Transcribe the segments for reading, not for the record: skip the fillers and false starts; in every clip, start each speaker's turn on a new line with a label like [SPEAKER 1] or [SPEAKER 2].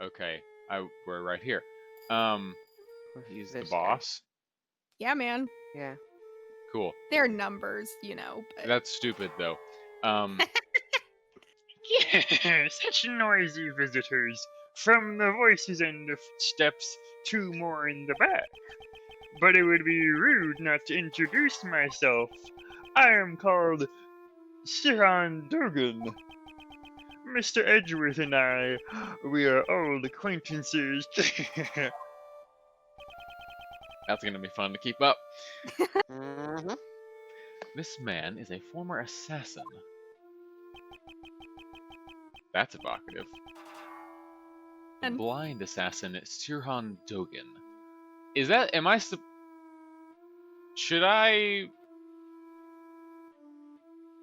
[SPEAKER 1] Okay, we're right here. He's the
[SPEAKER 2] This guy.
[SPEAKER 1] boss.
[SPEAKER 3] Yeah, man.
[SPEAKER 2] Yeah.
[SPEAKER 1] Cool.
[SPEAKER 3] They're numbers, but...
[SPEAKER 1] That's stupid, though.
[SPEAKER 4] Yeah, such noisy visitors. From the voices and the footsteps, two more in the back. But it would be rude not to introduce myself. I am called Siran Durgan. Mr. Edgeworth and I, we are old acquaintances.
[SPEAKER 1] That's gonna be fun to keep up.
[SPEAKER 2] Mm-hmm.
[SPEAKER 1] This man is a former assassin. That's evocative. The
[SPEAKER 3] And-
[SPEAKER 1] blind assassin Sirhan Dogan. Is that? Am I? Should I?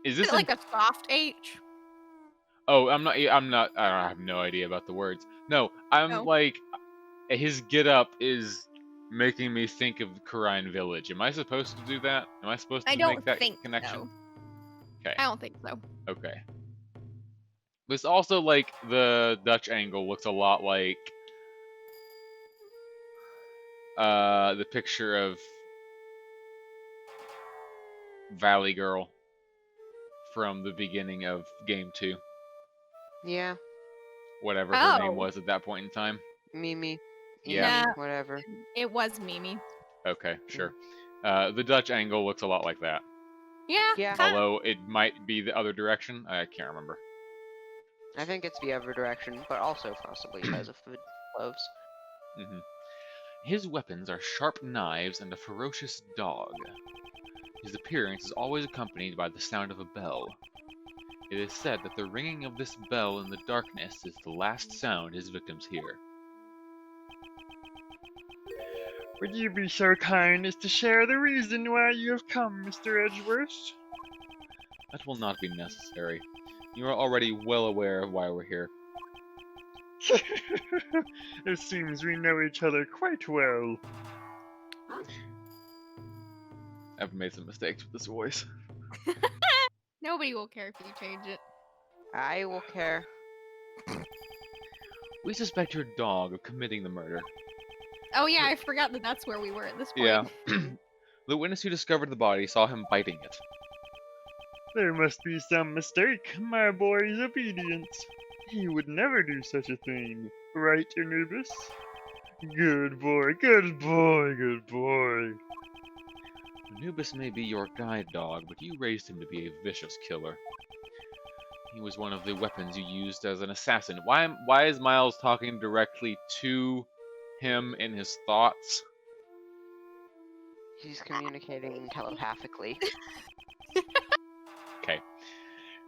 [SPEAKER 1] Is
[SPEAKER 3] Is
[SPEAKER 1] this
[SPEAKER 3] it like a soft H?
[SPEAKER 1] Oh, I'm not. I have no idea about the words. No, I'm
[SPEAKER 3] Oh.
[SPEAKER 1] like, his get up is making me think of Karine Village. Am I supposed to do that? Am I supposed to
[SPEAKER 3] I don't
[SPEAKER 1] make that
[SPEAKER 3] think
[SPEAKER 1] connection?
[SPEAKER 3] so.
[SPEAKER 1] Okay.
[SPEAKER 3] I don't think so.
[SPEAKER 1] Okay. This also, like, the Dutch angle looks a lot like the picture of Valley Girl from the beginning of Game 2.
[SPEAKER 2] Yeah.
[SPEAKER 1] Whatever her name
[SPEAKER 3] Oh.
[SPEAKER 1] was at that point in time.
[SPEAKER 2] Mimi.
[SPEAKER 1] Yeah.
[SPEAKER 2] Amy, whatever.
[SPEAKER 3] It was Mimi.
[SPEAKER 1] Okay, sure. The Dutch angle looks a lot like that.
[SPEAKER 3] Yeah.
[SPEAKER 2] Yeah.
[SPEAKER 3] kinda.
[SPEAKER 1] Although it might be the other direction. I can't remember.
[SPEAKER 2] I think it's the other direction, but also possibly because of the gloves.
[SPEAKER 1] hmm His weapons are sharp knives and a ferocious dog. His appearance is always accompanied by the sound of a bell. It is said that the ringing of this bell in the darkness is the last sound his victims hear.
[SPEAKER 4] Would you be so kind as to share the reason why you have come, Mr. Edgeworth?
[SPEAKER 1] That will not be necessary. You are already well aware of why we're here.
[SPEAKER 4] It seems we know each other quite well.
[SPEAKER 1] I've made some mistakes with this voice.
[SPEAKER 3] Nobody will care if you change it.
[SPEAKER 2] I will care.
[SPEAKER 1] We suspect your dog of committing the murder.
[SPEAKER 3] Oh yeah, I forgot that that's where we were at this point.
[SPEAKER 1] Yeah. The witness who discovered the body saw him biting it.
[SPEAKER 4] There must be some mistake. My boy is obedient. He would never do such a thing. Right, Anubis? Good boy, good boy, good boy.
[SPEAKER 1] Anubis may be your guide dog, but you raised him to be a vicious killer. He was one of the weapons you used as an assassin. Why is Miles talking directly to him in his thoughts?
[SPEAKER 2] He's communicating telepathically.
[SPEAKER 1] Okay.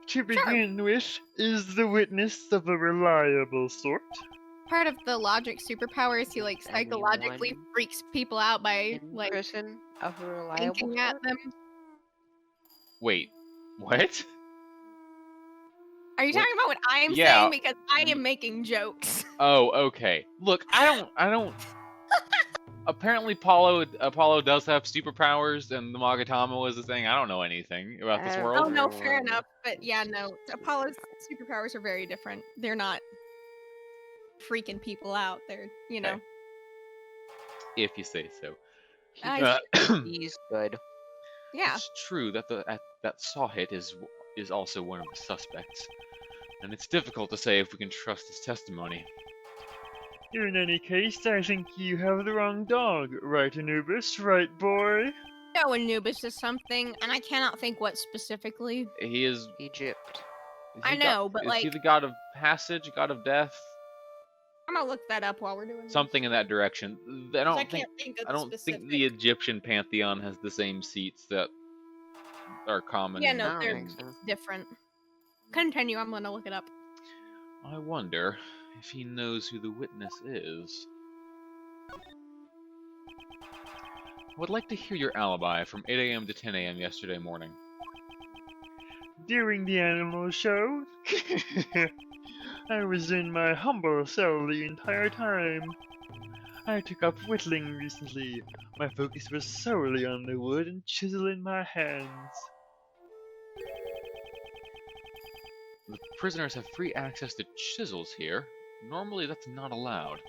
[SPEAKER 4] To begin with, is the witness of a reliable sort?
[SPEAKER 3] Part of the logic superpower is he like psychologically
[SPEAKER 2] Anyone
[SPEAKER 3] freaks people out by
[SPEAKER 2] In
[SPEAKER 3] like
[SPEAKER 2] person of a reliable
[SPEAKER 3] thinking at
[SPEAKER 2] sort?
[SPEAKER 3] them.
[SPEAKER 1] Wait. What?
[SPEAKER 3] Are you
[SPEAKER 1] What?
[SPEAKER 3] talking about what I'm
[SPEAKER 1] Yeah.
[SPEAKER 3] saying? Because I am making jokes.
[SPEAKER 1] Oh, okay. Look, I don't. Apparently, Apollo does have superpowers, and the Magatama was a thing. I don't know anything about this
[SPEAKER 2] Oh,
[SPEAKER 1] world.
[SPEAKER 3] Oh no, fair
[SPEAKER 2] Everyone.
[SPEAKER 3] enough. But yeah, no. Apollo's superpowers are very different. They're not freaking people out. They're,
[SPEAKER 1] Okay. If you say so.
[SPEAKER 3] I-
[SPEAKER 2] He's good.
[SPEAKER 3] yeah.
[SPEAKER 1] It's true that that Sawhit is also one of the suspects, and it's difficult to say if we can trust his testimony.
[SPEAKER 4] In any case, I think you have the wrong dog. Right, Anubis? Right, boy?
[SPEAKER 3] No, Anubis is something, and I cannot think what specifically.
[SPEAKER 1] He is.
[SPEAKER 2] Egypt.
[SPEAKER 1] is
[SPEAKER 3] I
[SPEAKER 1] he
[SPEAKER 3] know, but,
[SPEAKER 1] is he
[SPEAKER 3] like-
[SPEAKER 1] the god of passage, god of death,
[SPEAKER 3] I'm gonna look that up while we're doing this.
[SPEAKER 1] something in that direction? I
[SPEAKER 3] 'Cause
[SPEAKER 1] don't
[SPEAKER 3] I
[SPEAKER 1] think.
[SPEAKER 3] can't think of
[SPEAKER 1] I don't think the Egyptian pantheon has the same seats that are common.
[SPEAKER 3] Yeah,
[SPEAKER 1] in-
[SPEAKER 3] no,
[SPEAKER 2] I don't
[SPEAKER 3] they're
[SPEAKER 2] think so.
[SPEAKER 3] different. Continue. I'm gonna look it up.
[SPEAKER 1] I wonder if he knows who the witness is. I would like to hear your alibi from 8 a.m. to 10 a.m. yesterday morning.
[SPEAKER 4] During the animal show? I was in my humble cell the entire time. I took up whittling recently. My focus was solely on the wood and chisel in my hands.
[SPEAKER 1] The prisoners have free access to chisels here. Normally, that's not allowed.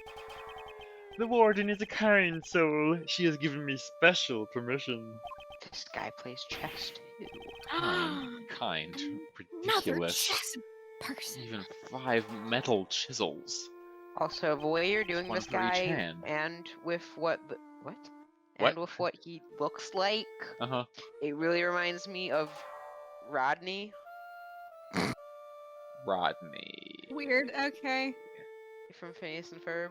[SPEAKER 4] The warden is a kind soul. She has given me special permission.
[SPEAKER 2] This guy plays chess too.
[SPEAKER 1] Kind.
[SPEAKER 3] Another
[SPEAKER 1] Ridiculous.
[SPEAKER 3] chess person.
[SPEAKER 1] Even 5 metal chisels.
[SPEAKER 2] Also, the way you're doing
[SPEAKER 1] One
[SPEAKER 2] this
[SPEAKER 1] for each
[SPEAKER 2] guy,
[SPEAKER 1] hand.
[SPEAKER 2] and with what?
[SPEAKER 1] What?
[SPEAKER 2] And with what he looks like,
[SPEAKER 1] Uh-huh.
[SPEAKER 2] it really reminds me of Rodney
[SPEAKER 1] Rodney.
[SPEAKER 3] Weird. Okay.
[SPEAKER 2] from Phineas and Ferb.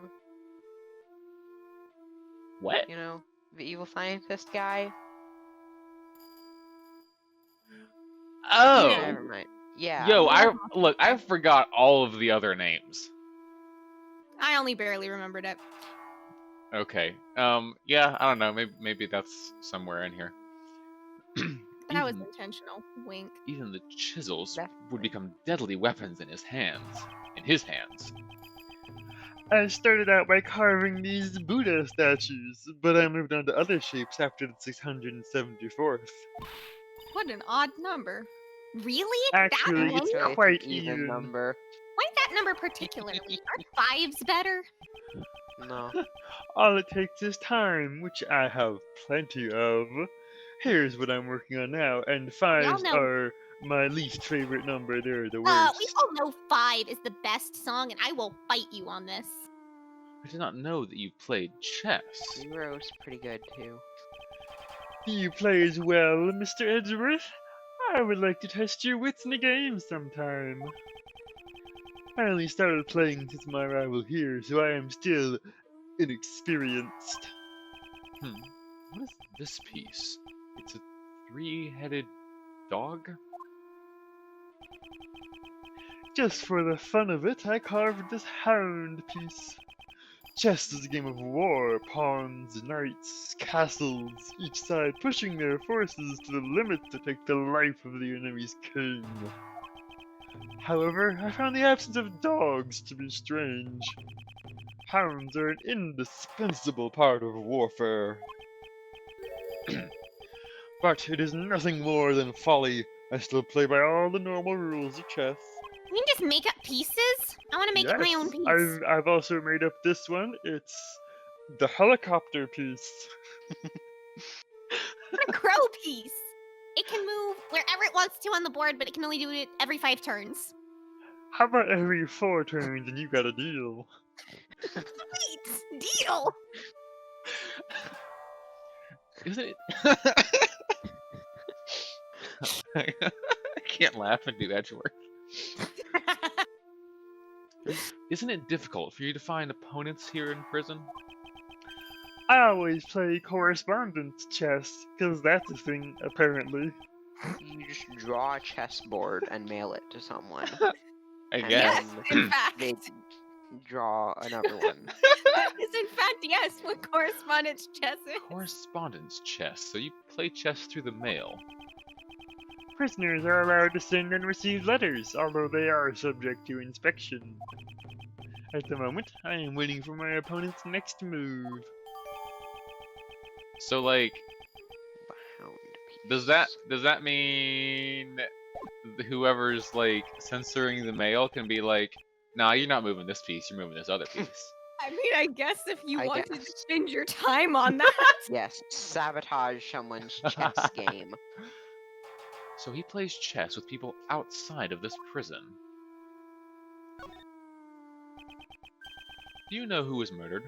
[SPEAKER 1] What?
[SPEAKER 2] You know, the evil scientist guy.
[SPEAKER 1] Oh!
[SPEAKER 2] Never mind. Yeah.
[SPEAKER 1] Yo,
[SPEAKER 3] Yeah.
[SPEAKER 1] I forgot all of the other names.
[SPEAKER 3] I only barely remembered it.
[SPEAKER 1] Okay. Yeah, I don't know. Maybe that's somewhere in here.
[SPEAKER 3] That was
[SPEAKER 1] Even-
[SPEAKER 3] intentional. Wink.
[SPEAKER 1] Even the chisels
[SPEAKER 2] That-
[SPEAKER 1] would become deadly weapons in his hands. In his hands.
[SPEAKER 4] I started out by carving these Buddha statues, but I moved on to other shapes after the 674th.
[SPEAKER 3] What an odd number. Really?
[SPEAKER 4] Actually,
[SPEAKER 3] that
[SPEAKER 4] it's
[SPEAKER 3] low?
[SPEAKER 2] Actually, it's
[SPEAKER 4] quite
[SPEAKER 2] an even
[SPEAKER 4] even.
[SPEAKER 2] number.
[SPEAKER 3] Why that number particularly? Aren't fives better?
[SPEAKER 2] No.
[SPEAKER 4] All it takes is time, which I have plenty of. Here's what I'm working on now, and fives
[SPEAKER 3] know-
[SPEAKER 4] are my least favorite number. They're the
[SPEAKER 3] We
[SPEAKER 4] worst.
[SPEAKER 3] all know 5 is the best song, and I will fight you on this.
[SPEAKER 1] I did not know that you played chess.
[SPEAKER 2] Zero's pretty good too.
[SPEAKER 4] You play as well, Mr. Edgeworth? I would like to test your wits in a game sometime. I only started playing since my arrival here, so I am still inexperienced.
[SPEAKER 1] What is this piece? It's a 3-headed dog?
[SPEAKER 4] Just for the fun of it, I carved this hound piece. Chess is a game of war, pawns, knights, castles, each side pushing their forces to the limit to take the life of the enemy's king. However, I found the absence of dogs to be strange. Hounds are an indispensable part of warfare. But it is nothing more than folly. I still play by all the normal rules of chess.
[SPEAKER 3] You can just make up pieces? I want to make it my own piece.
[SPEAKER 4] I've also made up this one. It's the helicopter piece.
[SPEAKER 3] A crow piece. It can move wherever it wants to on the board, but it can only do it every 5 turns.
[SPEAKER 4] How about every 4 turns and you got a deal?
[SPEAKER 3] Sweet deal.
[SPEAKER 1] Isn't it? I can't laugh and do Edgeworth. Isn't it difficult for you to find opponents here in prison?
[SPEAKER 4] I always play correspondence chess, because that's a thing, apparently.
[SPEAKER 2] You just draw a chessboard and mail it to someone.
[SPEAKER 1] I
[SPEAKER 2] And
[SPEAKER 1] guess.
[SPEAKER 3] Yes,
[SPEAKER 2] then
[SPEAKER 3] in fact.
[SPEAKER 2] they draw another one.
[SPEAKER 3] That is in fact, yes, what correspondence chess is.
[SPEAKER 1] Correspondence chess. So you play chess through the mail.
[SPEAKER 4] Prisoners are allowed to send and receive letters, although they are subject to inspection. At the moment, I am waiting for my opponent's next move.
[SPEAKER 1] So like,
[SPEAKER 2] The hound
[SPEAKER 1] does that mean whoever's like censoring the mail can be like, nah, you're not moving this piece, you're moving this other piece.
[SPEAKER 3] I mean, I guess if you
[SPEAKER 2] I
[SPEAKER 3] wanted to
[SPEAKER 2] guess.
[SPEAKER 3] spend your time on that.
[SPEAKER 2] Yes, sabotage someone's chess game.
[SPEAKER 1] So he plays chess with people outside of this prison. Do you know who was murdered?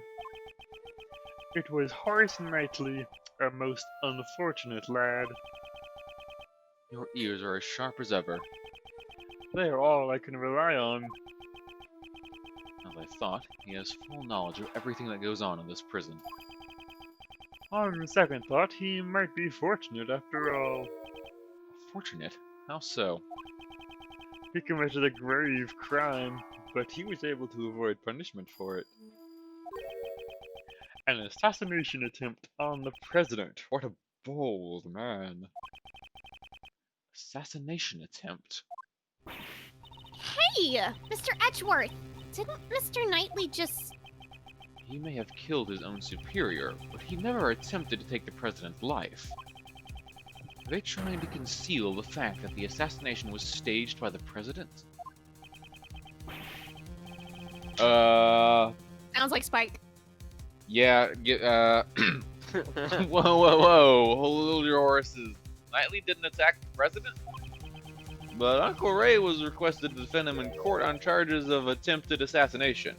[SPEAKER 4] It was Horace Knightley, a most unfortunate lad.
[SPEAKER 1] Your ears are as sharp as ever.
[SPEAKER 4] They are all I can rely on.
[SPEAKER 1] As I thought, he has full knowledge of everything that goes on in this prison.
[SPEAKER 4] On second thought, he might be fortunate after all.
[SPEAKER 1] Fortunate? How so?
[SPEAKER 4] He committed a grave crime, but he was able to avoid punishment for it. An assassination attempt on the president. What a bold man.
[SPEAKER 1] Assassination attempt.
[SPEAKER 3] Hey, Mr. Edgeworth, didn't Mr. Knightley just...
[SPEAKER 1] He may have killed his own superior, but he never attempted to take the president's life. Are they trying to conceal the fact that the assassination was staged by the president?
[SPEAKER 3] Sounds like Spike.
[SPEAKER 1] Yeah, whoa, hold your horses. Knightley didn't attack the president? But Uncle Ray was requested to defend him in court on charges of attempted assassination.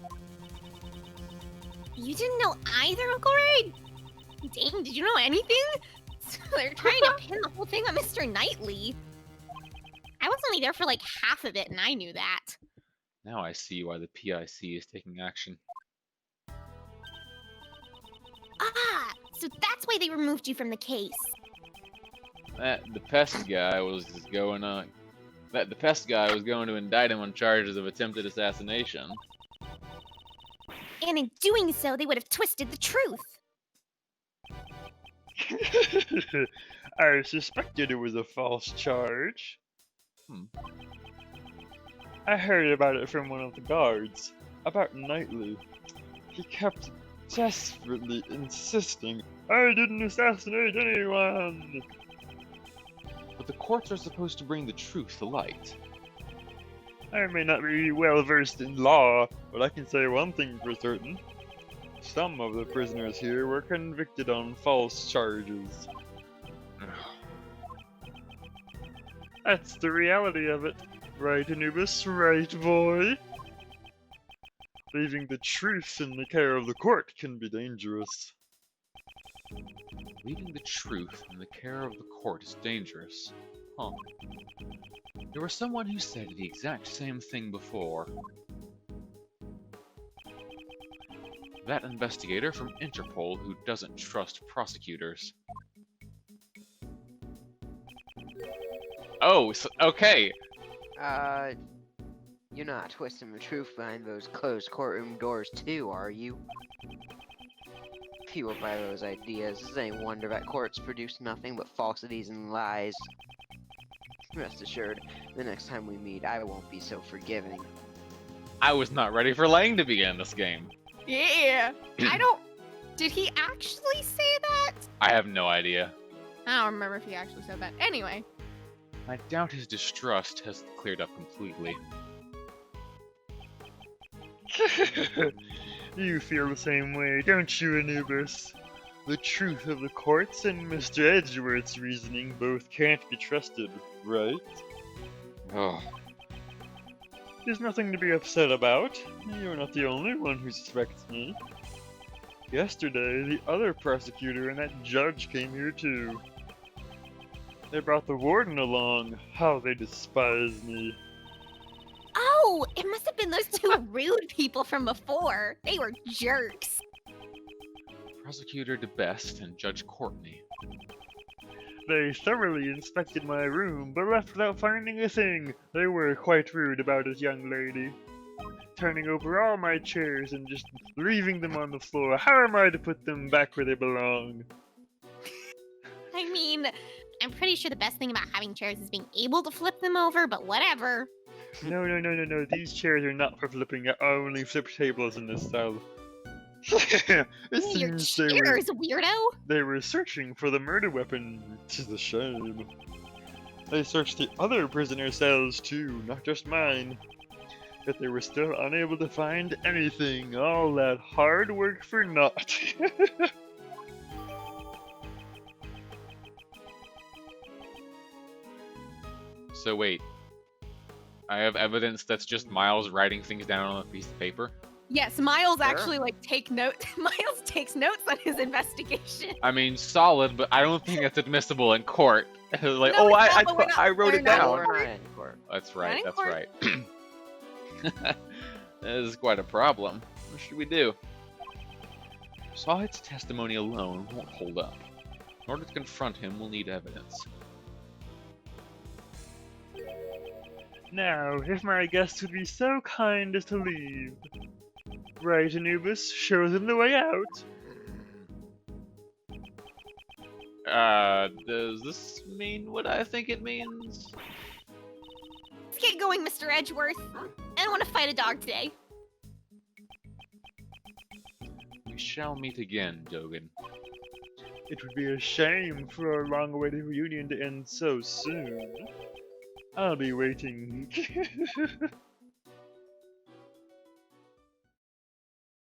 [SPEAKER 3] You didn't know either, Uncle Ray? Dang, did you know anything? So they're trying to pin the whole thing on Mr. Knightley. I was only there for like half of it, and I knew that.
[SPEAKER 1] Now I see why the PIC is taking action.
[SPEAKER 3] Ah, so that's why they removed you from the case.
[SPEAKER 1] The pest guy was going to indict him on charges of attempted assassination.
[SPEAKER 3] And in doing so, they would have twisted the truth.
[SPEAKER 4] I suspected it was a false charge. I heard about it from one of the guards. About Knightley. He kept desperately insisting, I didn't assassinate anyone!
[SPEAKER 1] But the courts are supposed to bring the truth to light.
[SPEAKER 4] I may not be well versed in law, but I can say one thing for certain. Some of the prisoners here were convicted on false charges. That's the reality of it. Right, Anubis? Right, boy? Leaving the truth in the care of the court can be dangerous.
[SPEAKER 1] Leaving the truth in the care of the court is dangerous. Huh. There was someone who said the exact same thing before. That investigator from Interpol who doesn't trust prosecutors. Oh, so, okay.
[SPEAKER 2] You're not twisting the truth behind those closed courtroom doors too, are you? Fueled by those ideas, it's any wonder that courts produce nothing but falsities and lies. Rest assured, the next time we meet, I won't be so forgiving.
[SPEAKER 1] I was not ready for Lang to be in this game.
[SPEAKER 3] Yeah. Did he actually say that?
[SPEAKER 1] I have no idea.
[SPEAKER 3] I don't remember if he actually said that. Anyway.
[SPEAKER 1] I doubt his distrust has cleared up completely.
[SPEAKER 4] You feel the same way, don't you, Anubis? The truth of the courts and Mr. Edgeworth's reasoning both can't be trusted, right?
[SPEAKER 1] Oh.
[SPEAKER 4] There's nothing to be upset about. You're not the only one who suspects me. Yesterday, the other prosecutor and that judge came here too. They brought the warden along. How they despise me.
[SPEAKER 3] Oh, it must have been those two rude people from before. They were jerks.
[SPEAKER 1] Prosecutor DeBest and Judge Courtney.
[SPEAKER 4] They thoroughly inspected my room, but left without finding a thing. They were quite rude about it, young lady. Turning over all my chairs and just leaving them on the floor. How am I to put them back where they belong?
[SPEAKER 3] I mean, I'm pretty sure the best thing about having chairs is being able to flip them over, but whatever.
[SPEAKER 4] No. These chairs are not for flipping. I only flip tables in this style. It
[SPEAKER 3] Your
[SPEAKER 4] seems
[SPEAKER 3] chairs, weirdo.
[SPEAKER 4] they were searching for the murder weapon. 'Tis a shame. They searched the other prisoner cells too, not just mine. Yet they were still unable to find anything. All that hard work for naught.
[SPEAKER 1] So wait. I have evidence that's just Miles writing things down on a piece of paper?
[SPEAKER 3] Yes, Miles
[SPEAKER 2] Sure.
[SPEAKER 3] actually take notes. Miles takes notes on his investigation.
[SPEAKER 1] I mean, solid, but I don't think that's admissible in court. Like,
[SPEAKER 3] No,
[SPEAKER 1] oh,
[SPEAKER 3] it's not, but we're not-
[SPEAKER 1] I wrote
[SPEAKER 3] we're
[SPEAKER 1] it
[SPEAKER 3] not
[SPEAKER 2] No,
[SPEAKER 1] down.
[SPEAKER 2] we're not in court.
[SPEAKER 1] That's
[SPEAKER 3] Not
[SPEAKER 1] right,
[SPEAKER 3] in
[SPEAKER 1] that's
[SPEAKER 3] court.
[SPEAKER 1] right. This is quite a problem. What should we do? Sahid's testimony alone won't hold up. In order to confront him, we'll need evidence.
[SPEAKER 4] Now, if my guests would be so kind as to leave. Right, Anubis, show them the way out.
[SPEAKER 1] Does this mean what I think it means?
[SPEAKER 3] Let's get going, Mr. Edgeworth. I don't want to fight a dog today.
[SPEAKER 1] We shall meet again, Dogan.
[SPEAKER 4] It would be a shame for our long-awaited reunion to end so soon. I'll be waiting.